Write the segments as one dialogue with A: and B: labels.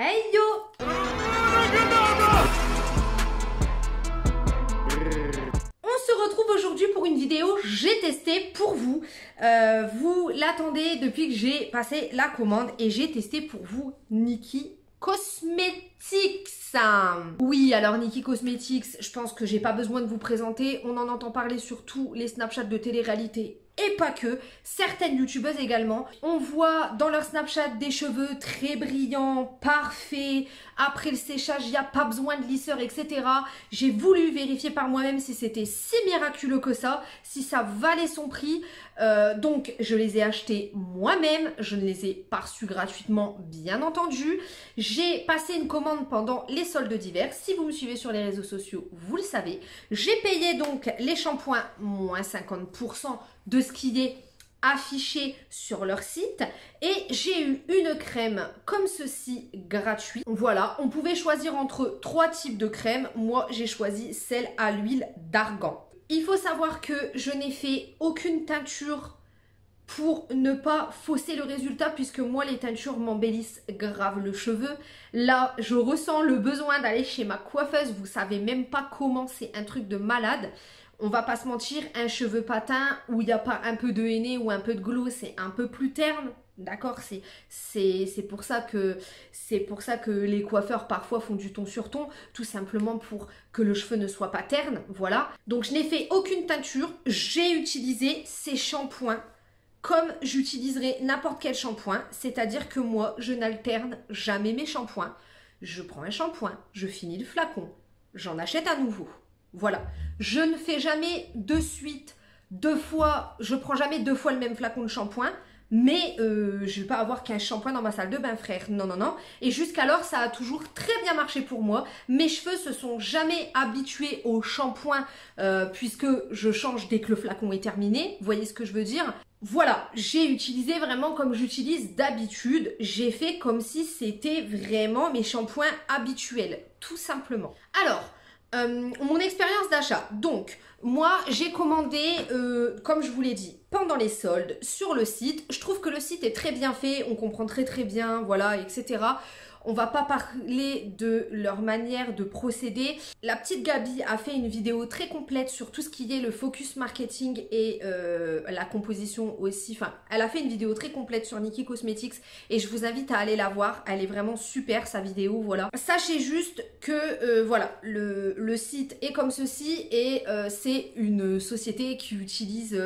A: Hey yo! On se retrouve aujourd'hui pour une vidéo j'ai testé pour vous. Vous l'attendez depuis que j'ai passé la commande et j'ai testé pour vous Nikkie Cosmetics. Oui, alors Nikkie Cosmetics, je pense que j'ai pas besoin de vous présenter. On en entend parler sur tous les Snapchats de télé-réalité. Et pas que, certaines youtubeuses également. On voit dans leur Snapchat des cheveux très brillants, parfaits. Après le séchage, il n'y a pas besoin de lisseur, etc. J'ai voulu vérifier par moi-même si c'était si miraculeux que ça, si ça valait son prix. Donc, je les ai achetés moi-même. Je ne les ai pas reçus gratuitement, bien entendu. J'ai passé une commande pendant les soldes d'hiver. Si vous me suivez sur les réseaux sociaux, vous le savez. J'ai payé donc les shampoings moins 50% de ce qui est affiché sur leur site et j'ai eu une crème comme ceci gratuite. Voilà, on pouvait choisir entre 3 types de crèmes. Moi, j'ai choisi celle à l'huile d'argan. Il faut savoir que je n'ai fait aucune teinture pour ne pas fausser le résultat puisque moi les teintures m'embellissent grave le cheveu. Là je ressens le besoin d'aller chez ma coiffeuse, vous savez même pas comment, c'est un truc de malade. On va pas se mentir, un cheveu patin où il n'y a pas un peu de henné ou un peu de glow, c'est un peu plus terne. D'accord, c'est pour ça que les coiffeurs parfois font du ton sur ton, tout simplement pour que le cheveu ne soit pas terne, voilà. Donc je n'ai fait aucune teinture, j'ai utilisé ces shampoings comme j'utiliserai n'importe quel shampoing, c'est-à-dire que moi, je n'alterne jamais mes shampoings. Je prends un shampoing, je finis le flacon, j'en achète un nouveau. Voilà. Je ne fais jamais de suite, je prends jamais 2 fois le même flacon de shampoing, mais je vais pas avoir 15 shampoings dans ma salle de bain, frère. Non, non, non. Et jusqu'alors, ça a toujours très bien marché pour moi. Mes cheveux se sont jamais habitués au shampoing puisque je change dès que le flacon est terminé. Vous voyez ce que je veux dire? Voilà, j'ai utilisé vraiment comme j'utilise d'habitude. J'ai fait comme si c'était vraiment mes shampoings habituels, tout simplement. Alors, mon expérience d'achat. Donc, moi, j'ai commandé, comme je vous l'ai dit, pendant les soldes sur le site. Je trouve que le site est très bien fait, on comprend très bien, voilà, etc. On va pas parler de leur manière de procéder. La petite Gabi a fait une vidéo très complète sur tout ce qui est le focus marketing et la composition aussi. Enfin, elle a fait une vidéo très complète sur Nikkie Cosmetics et je vous invite à aller la voir. Elle est vraiment super, sa vidéo, voilà. Sachez juste que, voilà, le site est comme ceci et c'est une société qui utilise...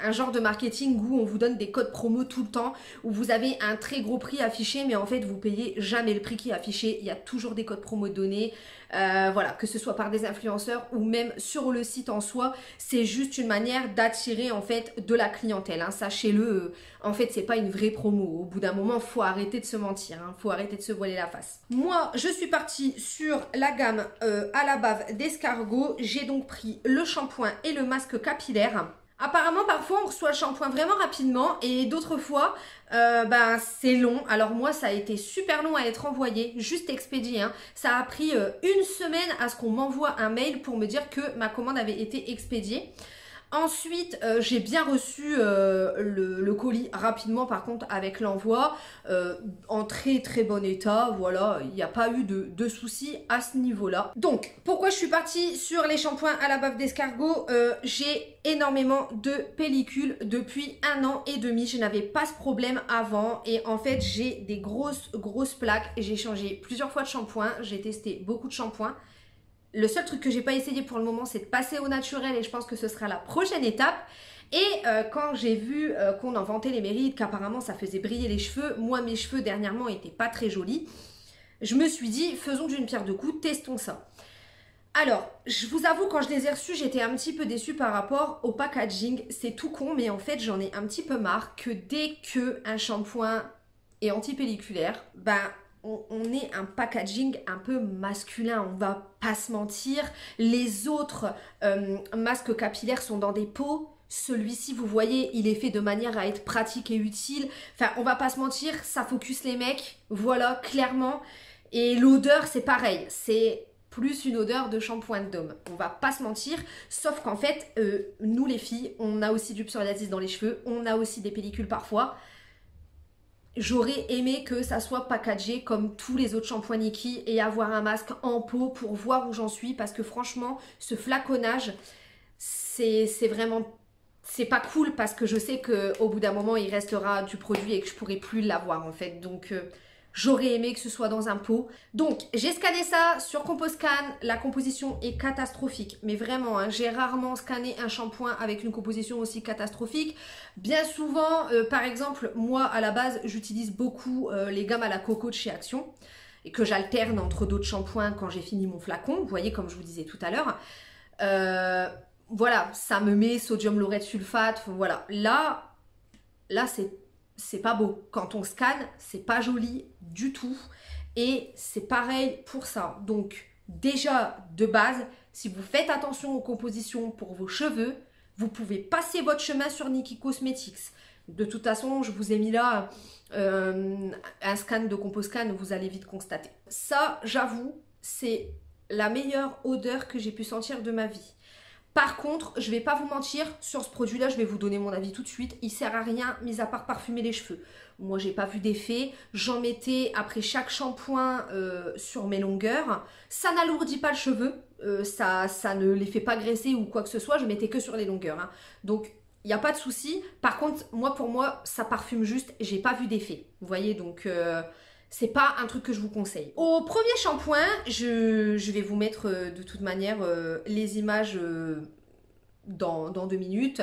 A: un genre de marketing où on vous donne des codes promo tout le temps, où vous avez un très gros prix affiché, mais en fait vous payez jamais le prix qui est affiché. Il y a toujours des codes promo donnés, voilà, que ce soit par des influenceurs ou même sur le site en soi. C'est juste une manière d'attirer en fait de la clientèle, hein. Sachez-le, en fait c'est pas une vraie promo. Au bout d'un moment, faut arrêter de se mentir, hein. Faut arrêter de se voiler la face. Moi, je suis partie sur la gamme à la bave d'escargot. J'ai donc pris le shampoing et le masque capillaire. Apparemment, parfois, on reçoit le shampoing vraiment rapidement et d'autres fois, c'est long. Alors moi, ça a été super long à être envoyé, juste expédié, hein. Ça a pris une semaine à ce qu'on m'envoie un mail pour me dire que ma commande avait été expédiée. Ensuite, j'ai bien reçu le colis rapidement, par contre, avec l'envoi, en très bon état. Voilà, il n'y a pas eu de soucis à ce niveau-là. Donc, pourquoi je suis partie sur les shampoings à la bave d'escargot? J'ai énormément de pellicules depuis 1 an et demi. Je n'avais pas ce problème avant et en fait, j'ai des grosses plaques. J'ai changé plusieurs fois de shampoing. J'ai testé beaucoup de shampoings. Le seul truc que j'ai pas essayé pour le moment, c'est de passer au naturel et je pense que ce sera la prochaine étape. Et quand j'ai vu qu'on en vantait les mérites, qu'apparemment ça faisait briller les cheveux, moi mes cheveux dernièrement étaient pas très jolis, je me suis dit faisons d'une pierre deux coups, testons ça. Alors, je vous avoue, quand je les ai reçus, j'étais un petit peu déçue par rapport au packaging. C'est tout con, mais en fait j'en ai un petit peu marre que dès qu'un shampoing est antipelliculaire, on est un packaging un peu masculin, on va pas se mentir. Les autres masques capillaires sont dans des pots. Celui-ci, vous voyez, il est fait de manière à être pratique et utile. Enfin, on va pas se mentir, ça focus les mecs, voilà, clairement. Et l'odeur, c'est pareil, c'est plus une odeur de shampoing d'homme. On va pas se mentir, sauf qu'en fait, nous les filles, on a aussi du psoriasis dans les cheveux, on a aussi des pellicules parfois. j'aurais aimé que ça soit packagé comme tous les autres shampoings Nikki et avoir un masque en pot pour voir où j'en suis parce que franchement, ce flaconnage, c'est vraiment... C'est pas cool parce que je sais qu'au bout d'un moment, il restera du produit et que je pourrai plus l'avoir en fait. Donc, j'aurais aimé que ce soit dans un pot. Donc, j'ai scanné ça sur CompoScan. La composition est catastrophique. Mais vraiment, hein, j'ai rarement scanné un shampoing avec une composition aussi catastrophique. Bien souvent, par exemple, moi, à la base, j'utilise beaucoup les gammes à la coco de chez Action. Et que j'alterne entre d'autres shampoings quand j'ai fini mon flacon. Vous voyez, comme je vous disais tout à l'heure. Voilà, ça me met sodium laureth sulfate. Voilà, là c'est pas beau. Quand on scanne, c'est pas joli du tout. Et c'est pareil pour ça. Donc, déjà, de base, si vous faites attention aux compositions pour vos cheveux, vous pouvez passer votre chemin sur Nikki Cosmetics. De toute façon, je vous ai mis là un scan de CompoScan, vous allez vite constater. Ça, j'avoue, c'est la meilleure odeur que j'ai pu sentir de ma vie. Par contre, je vais pas vous mentir, sur ce produit-là, je vais vous donner mon avis tout de suite. Il sert à rien, mis à part parfumer les cheveux. Moi, j'ai pas vu d'effet. J'en mettais après chaque shampoing sur mes longueurs. Ça n'alourdit pas le cheveu. Ça ne les fait pas graisser ou quoi que ce soit. Je mettais que sur les longueurs. Hein. Donc, il n'y a pas de souci. Par contre, pour moi, ça parfume juste. J'ai pas vu d'effet. Vous voyez, donc... c'est pas un truc que je vous conseille. Au premier shampoing, je vais vous mettre de toute manière les images dans 2 minutes.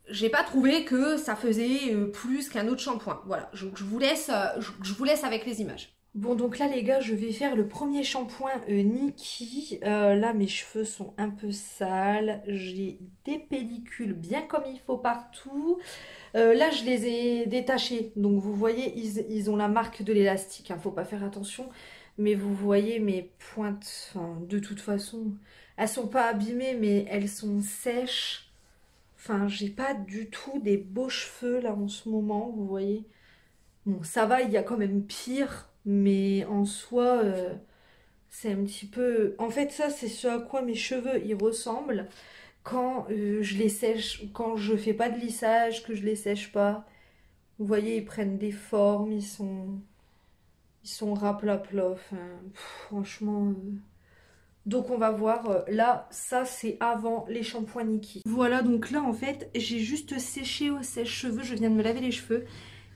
A: J'ai pas trouvé que ça faisait plus qu'un autre shampoing. Voilà, je vous laisse avec les images. Bon, donc là les gars, je vais faire le premier shampoing Nikki. Là mes cheveux sont un peu sales. J'ai des pellicules bien comme il faut partout. Là je les ai détachés. Donc vous voyez, ils ont la marque de l'élastique. Faut pas faire attention. Mais vous voyez mes pointes, de toute façon, elles sont pas abîmées, mais elles sont sèches. Enfin, j'ai pas du tout des beaux cheveux là en ce moment, vous voyez. Bon, ça va, il y a quand même pire. Mais en soi, c'est un petit peu... En fait, ça, c'est ce à quoi mes cheveux, ils ressemblent quand je les sèche, quand je fais pas de lissage, que je les sèche pas. Vous voyez, ils prennent des formes, ils sont raplapla. Enfin, franchement... Donc, on va voir. Là, ça, c'est avant les shampoings Nikki. Voilà, donc là, en fait, j'ai juste séché au sèche-cheveux. Je viens de me laver les cheveux.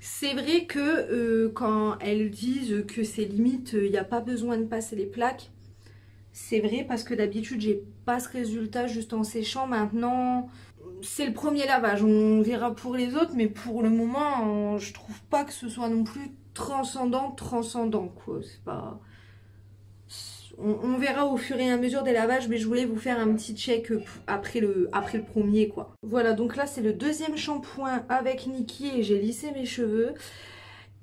A: C'est vrai que quand elles disent que c'est limite, il n'y a pas besoin de passer les plaques. C'est vrai parce que d'habitude, j'ai pas ce résultat juste en séchant. Maintenant, c'est le premier lavage. On verra pour les autres, mais pour le moment, je trouve pas que ce soit non plus transcendant, quoi. C'est pas... On verra au fur et à mesure des lavages, mais je voulais vous faire un petit check après le premier, quoi. Voilà, donc là, c'est le deuxième shampoing avec Nikki et j'ai lissé mes cheveux.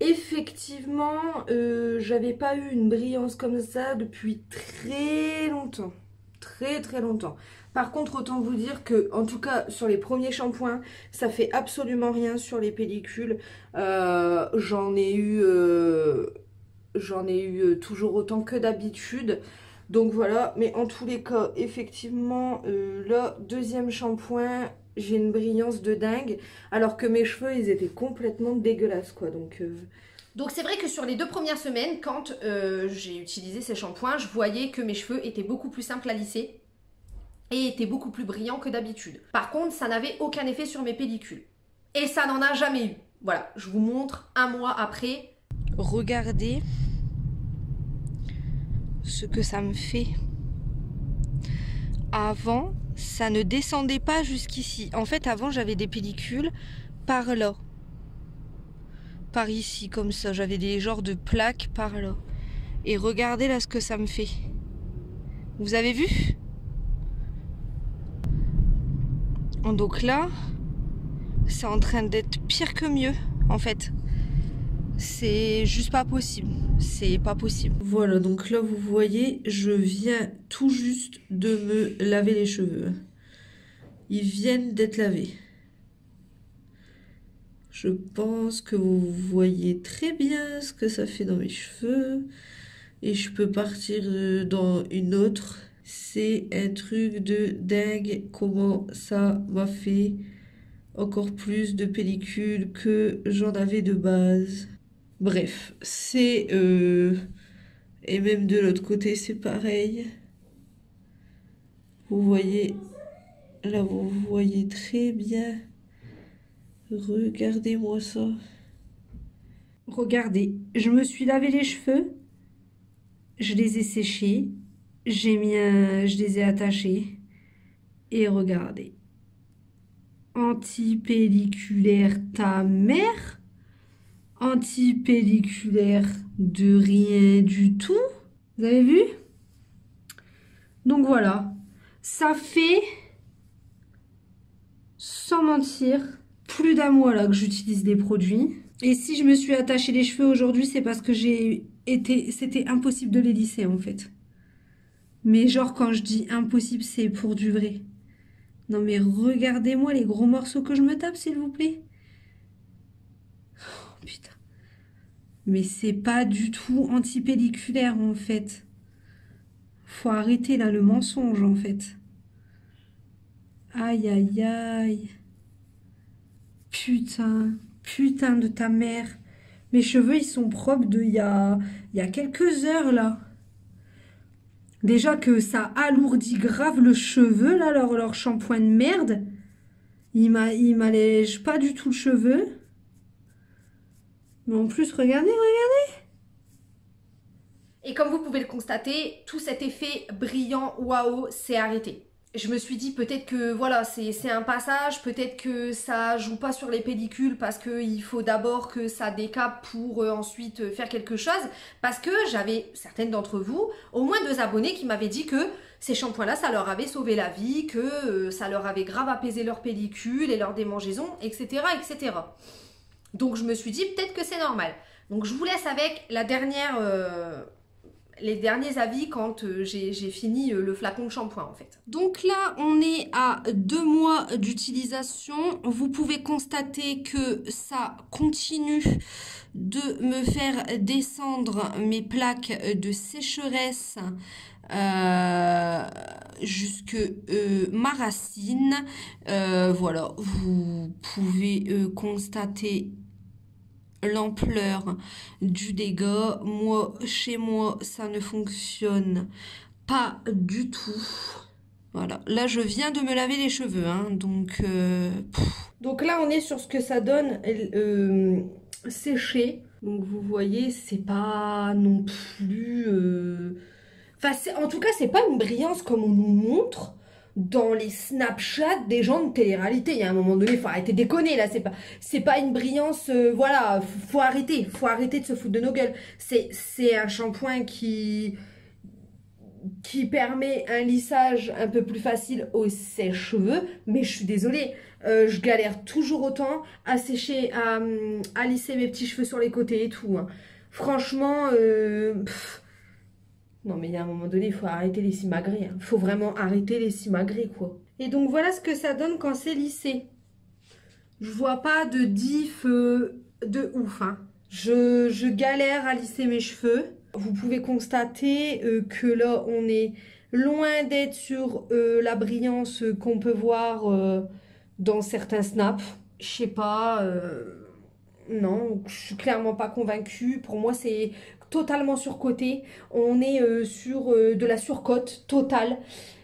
A: Effectivement, j'avais pas eu une brillance comme ça depuis très longtemps. Très longtemps. Par contre, autant vous dire que, en tout cas, sur les premiers shampoings, ça fait absolument rien sur les pellicules. J'en ai eu toujours autant que d'habitude. Donc voilà, mais en tous les cas, effectivement, le deuxième shampoing, j'ai une brillance de dingue. Alors que mes cheveux, ils étaient complètement dégueulasses, quoi. Donc c'est vrai que sur les 2 premières semaines, quand j'ai utilisé ces shampoings, je voyais que mes cheveux étaient beaucoup plus simples à lisser et étaient beaucoup plus brillants que d'habitude. Par contre, ça n'avait aucun effet sur mes pellicules. Et ça n'en a jamais eu. Voilà, je vous montre un mois après. Regardez ce que ça me fait. Avant, ça ne descendait pas jusqu'ici. En fait, avant, j'avais des pellicules par là. Par ici, comme ça. J'avais des genres de plaques par là. Et regardez là ce que ça me fait. Vous avez vu? Donc là, c'est en train d'être pire que mieux, en fait. C'est juste pas possible. C'est pas possible. Voilà, donc là, vous voyez, je viens tout juste de me laver les cheveux. Ils viennent d'être lavés. Je pense que vous voyez très bien ce que ça fait dans mes cheveux. Et je peux partir dans une autre. C'est un truc de dingue comment ça m'a fait encore plus de pellicule que j'en avais de base.
B: Bref, c'est... Et même de l'autre côté, c'est pareil. Vous voyez... Là, vous voyez très bien. Regardez-moi ça. Regardez, je me suis lavé les cheveux. Je les ai séchés. Je les ai attachés. Et regardez. Antipelliculaire ta mère. Antipelliculaire de rien du tout. Vous avez vu? Donc voilà. Ça fait, sans mentir, plus d'un mois là que j'utilise des produits. Et si je me suis attaché les cheveux aujourd'hui, c'est parce que c'était impossible de les lisser en fait. Mais genre quand je dis impossible, c'est pour du vrai. Non mais regardez-moi les gros morceaux que je me tape, s'il vous plaît. Oh putain. Mais c'est pas du tout antipelliculaire en fait. Faut arrêter là le mensonge en fait. Aïe aïe aïe. Putain, putain de ta mère. Mes cheveux ils sont propres il y a quelques heures là. Déjà que ça alourdit grave le cheveu là, leur shampoing de merde. Il m'allège pas du tout le cheveu. Mais en plus, regardez, regardez.
A: Et comme vous pouvez le constater, tout cet effet brillant, waouh, s'est arrêté. Je me suis dit peut-être que voilà, c'est un passage, peut-être que ça joue pas sur les pellicules parce qu'il faut d'abord que ça décape pour ensuite faire quelque chose. Parce que j'avais certaines d'entre vous, au moins 2 abonnés qui m'avaient dit que ces shampoings-là, ça leur avait sauvé la vie, que ça leur avait grave apaisé leurs pellicules et leurs démangeaisons, etc., etc. Donc je me suis dit peut-être que c'est normal. Donc je vous laisse avec les derniers avis quand j'ai fini le flacon de shampoing en fait.
B: Donc là, on est à 2 mois d'utilisation. Vous pouvez constater que ça continue de me faire descendre mes plaques de sécheresse jusque ma racine. Voilà, vous pouvez constater l'ampleur du dégât. Moi, chez moi, ça ne fonctionne pas du tout. Voilà, là je viens de me laver les cheveux, hein, donc là on est sur ce que ça donne séché. Donc vous voyez, c'est pas non plus... Enfin, en tout cas, c'est pas une brillance comme on nous montre dans les Snapchat des gens de télé-réalité. Il y a un moment donné, faut arrêter de déconner là. C'est pas une brillance, voilà, faut arrêter de se foutre de nos gueules. C'est un shampoing qui permet un lissage un peu plus facile aux sèche-cheveux, mais je suis désolée, je galère toujours autant à sécher, à lisser mes petits cheveux sur les côtés et tout, hein. Franchement, non mais il y a un moment donné, il faut arrêter les simagrées, hein. Faut vraiment arrêter les simagrées, quoi. Et donc voilà ce que ça donne quand c'est lissé. Je vois pas de diff de ouf, hein. Je galère à lisser mes cheveux. Vous pouvez constater que là, on est loin d'être sur la brillance qu'on peut voir dans certains snaps. Je sais pas, non, je suis clairement pas convaincue. Pour moi, c'est totalement surcoté. On est sur de la surcote totale.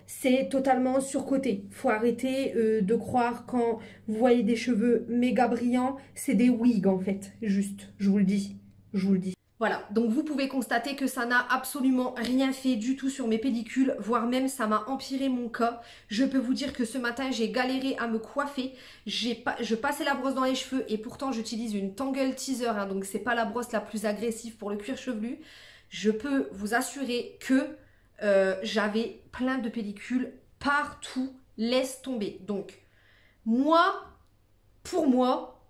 B: C'est totalement surcoté. Faut arrêter de croire quand vous voyez des cheveux méga brillants, c'est des wigs en fait. Juste, je vous le dis, je vous le dis.
A: Voilà, donc vous pouvez constater que ça n'a absolument rien fait du tout sur mes pellicules, voire même ça m'a empiré mon cas. Je peux vous dire que ce matin, j'ai galéré à me coiffer. Je passais la brosse dans les cheveux et pourtant j'utilise une Tangle Teaser, hein, donc c'est pas la brosse la plus agressive pour le cuir chevelu. Je peux vous assurer que j'avais plein de pellicules partout, laisse tomber. Donc, pour moi,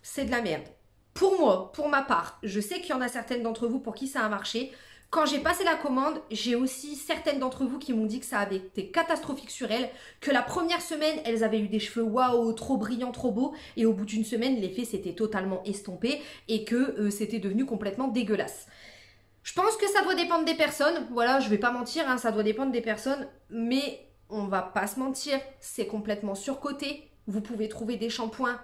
A: c'est de la merde. Pour moi, pour ma part, je sais qu'il y en a certaines d'entre vous pour qui ça a marché. Quand j'ai passé la commande, j'ai aussi certaines d'entre vous qui m'ont dit que ça avait été catastrophique sur elles, que la première semaine, elles avaient eu des cheveux waouh, trop brillants, trop beaux, et au bout d'une semaine, l'effet s'était totalement estompé et que c'était devenu complètement dégueulasse. Je pense que ça doit dépendre des personnes, voilà, je vais pas mentir, hein, ça doit dépendre des personnes, mais on va pas se mentir, c'est complètement surcoté. Vous pouvez trouver des shampoings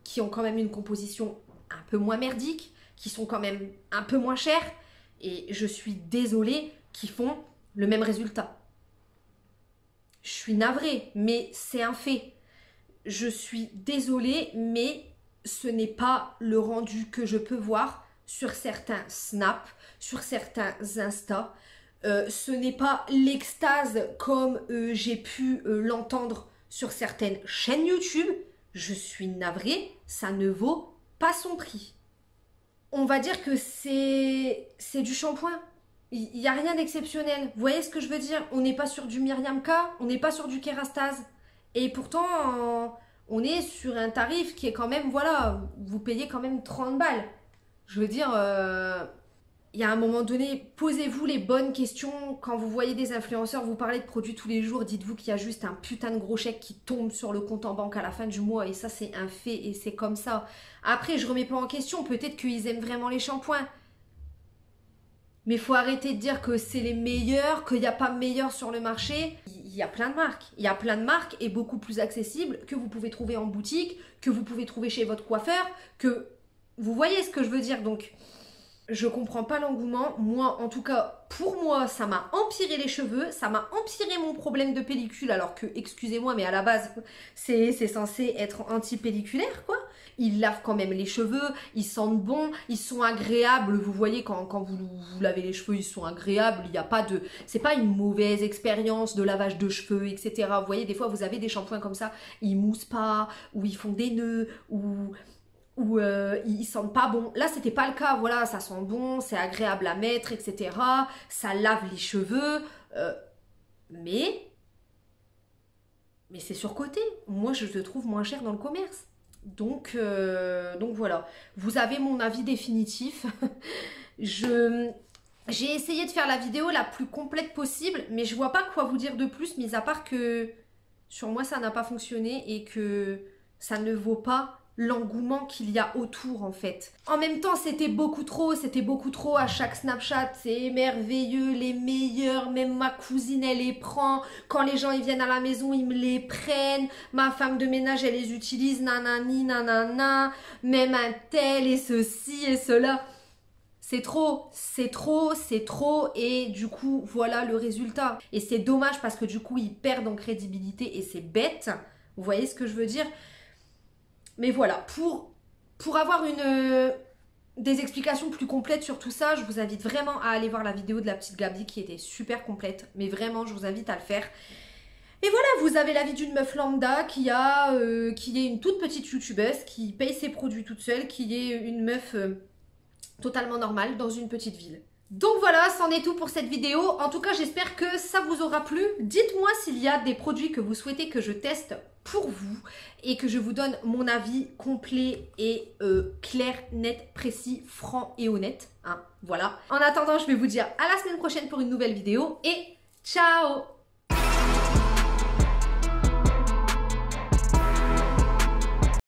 A: qui ont quand même une composition un peu moins merdique, qui sont quand même un peu moins chers. Et je suis désolée qu'ils font le même résultat. Je suis navrée, mais c'est un fait. Je suis désolée, mais ce n'est pas le rendu que je peux voir sur certains Snap, sur certains Insta. Ce n'est pas l'extase comme j'ai pu l'entendre sur certaines chaînes YouTube. Je suis navrée, ça ne vaut pas son prix. On va dire que c'est du shampoing. Il n'y a rien d'exceptionnel. Vous voyez ce que je veux dire? On n'est pas sur du Myriam K, on n'est pas sur du Kerastase. Et pourtant, on est sur un tarif qui est quand même, voilà, vous payez quand même 30 balles. Je veux dire, il y a un moment donné, posez-vous les bonnes questions. Quand vous voyez des influenceurs vous parler de produits tous les jours, dites-vous qu'il y a juste un putain de gros chèque qui tombe sur le compte en banque à la fin du mois. Et ça, c'est un fait et c'est comme ça. Après, je remets pas en question. Peut-être qu'ils aiment vraiment les shampoings. Mais il faut arrêter de dire que c'est les meilleurs, qu'il n'y a pas meilleurs sur le marché. Il y a plein de marques. Il y a plein de marques et beaucoup plus accessibles que vous pouvez trouver en boutique, que vous pouvez trouver chez votre coiffeur, que... Vous voyez ce que je veux dire, donc... Je comprends pas l'engouement. Moi, en tout cas, pour moi, ça m'a empiré les cheveux, ça m'a empiré mon problème de pellicule, alors que, excusez-moi, mais à la base, c'est censé être anti-pelliculaire, quoi. Ils lavent quand même les cheveux, ils sentent bon, ils sont agréables. Vous voyez, quand vous lavez les cheveux, ils sont agréables. Il n'y a pas de... C'est pas une mauvaise expérience de lavage de cheveux, etc. Vous voyez, des fois, vous avez des shampoings comme ça, ils moussent pas, ou ils font des nœuds, ou ils sentent pas bon. Là, c'était pas le cas. Voilà, ça sent bon, c'est agréable à mettre, etc. Ça lave les cheveux. Mais c'est surcoté. Moi, je le trouve moins cher dans le commerce. Donc voilà. Vous avez mon avis définitif. J'ai essayé de faire la vidéo la plus complète possible, mais je vois pas quoi vous dire de plus, mis à part que sur moi, ça n'a pas fonctionné et que ça ne vaut pas l'engouement qu'il y a autour en fait. En même temps, c'était beaucoup trop à chaque Snapchat, c'est merveilleux, les meilleurs, même ma cousine elle les prend, quand les gens ils viennent à la maison ils me les prennent, ma femme de ménage elle les utilise, nanani nanana, même un tel et ceci et cela. C'est trop, et du coup, voilà le résultat. Et c'est dommage parce que du coup, ils perdent en crédibilité et c'est bête. Vous voyez ce que je veux dire? Mais voilà, pour avoir des explications plus complètes sur tout ça, je vous invite vraiment à aller voir la vidéo de la petite Gabi qui était super complète. Mais vraiment, je vous invite à le faire. Et voilà, vous avez la vie d'une meuf lambda qui est une toute petite youtubeuse, qui paye ses produits toute seule, qui est une meuf totalement normale dans une petite ville. Donc voilà, c'en est tout pour cette vidéo. En tout cas, j'espère que ça vous aura plu. Dites-moi s'il y a des produits que vous souhaitez que je teste pour vous et que je vous donne mon avis complet et clair, net, précis, franc et honnête. Hein, voilà. En attendant, je vais vous dire à la semaine prochaine pour une nouvelle vidéo et ciao!